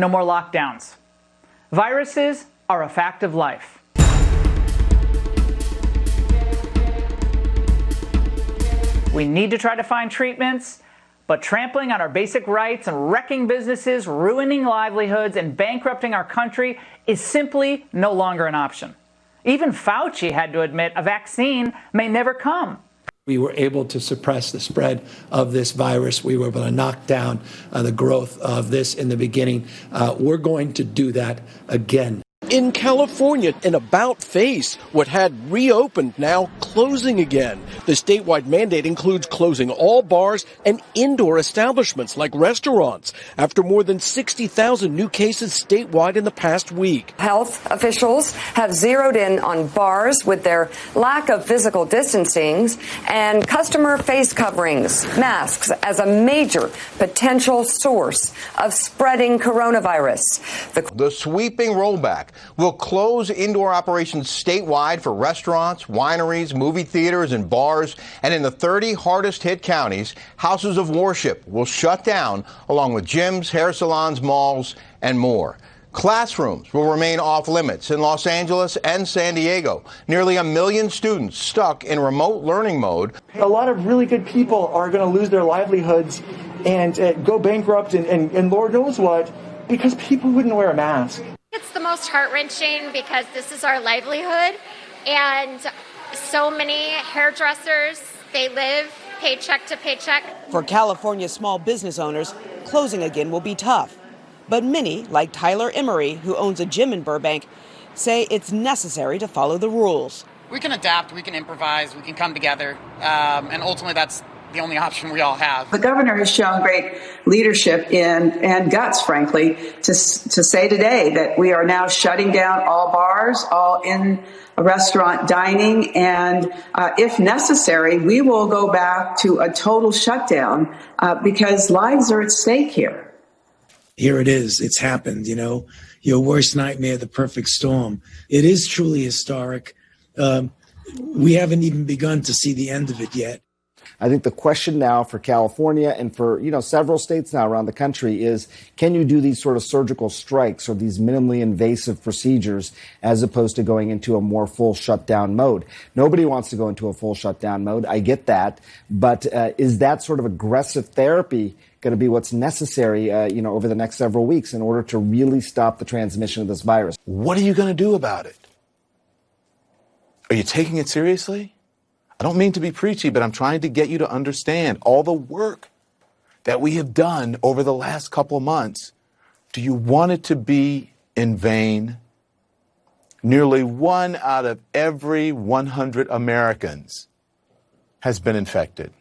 no more lockdowns. Viruses are a fact of life. We need to try to find treatments, but trampling on our basic rights and wrecking businesses, ruining livelihoods, and bankrupting our country is simply no longer an option. Even Fauci had to admit a vaccine may never come. We were able to suppress the spread of this virus. We were able to knock down the growth of this in the beginning. We're going to do that again. In California, an about face, what had reopened now closing again. The statewide mandate includes closing all bars and indoor establishments like restaurants after more than 60,000 new cases statewide in the past week. Health officials have zeroed in on bars with their lack of physical distancing and customer face coverings, masks, as a major potential source of spreading coronavirus. The sweeping rollback will close indoor operations statewide for restaurants, wineries, movie theaters, and bars. And in the 30 hardest hit counties, houses of worship will shut down, along with gyms, hair salons, malls, and more. Classrooms will remain off limits in Los Angeles and San Diego. Nearly 1 million students stuck in remote learning mode. A lot of really good people are going to lose their livelihoods and go bankrupt and Lord knows what, because people wouldn't wear a mask. It's the most heart-wrenching because this is our livelihood, and so many hairdressers, they live paycheck to paycheck. For California small business owners, closing again will be tough. But many, like Tyler Emery, who owns a gym in Burbank, say it's necessary to follow the rules. We can adapt, we can improvise, we can come together, and ultimately that's the only option we all have. The governor has shown great leadership and guts, frankly, to say today that we are now shutting down all bars, all in-restaurant dining, and if necessary, we will go back to a total shutdown because lives are at stake here. Here it is. It's happened, your worst nightmare, the perfect storm. It is truly historic. We haven't even begun to see the end of it yet. I think the question now for California and for, several states now around the country is, can you do these sort of surgical strikes or these minimally invasive procedures as opposed to going into a more full shutdown mode? Nobody wants to go into a full shutdown mode. I get that. But is that sort of aggressive therapy going to be what's necessary, over the next several weeks in order to really stop the transmission of this virus? What are you going to do about it? Are you taking it seriously? I don't mean to be preachy, but I'm trying to get you to understand all the work that we have done over the last couple of months. Do you want it to be in vain? Nearly 1 out of every 100 Americans has been infected.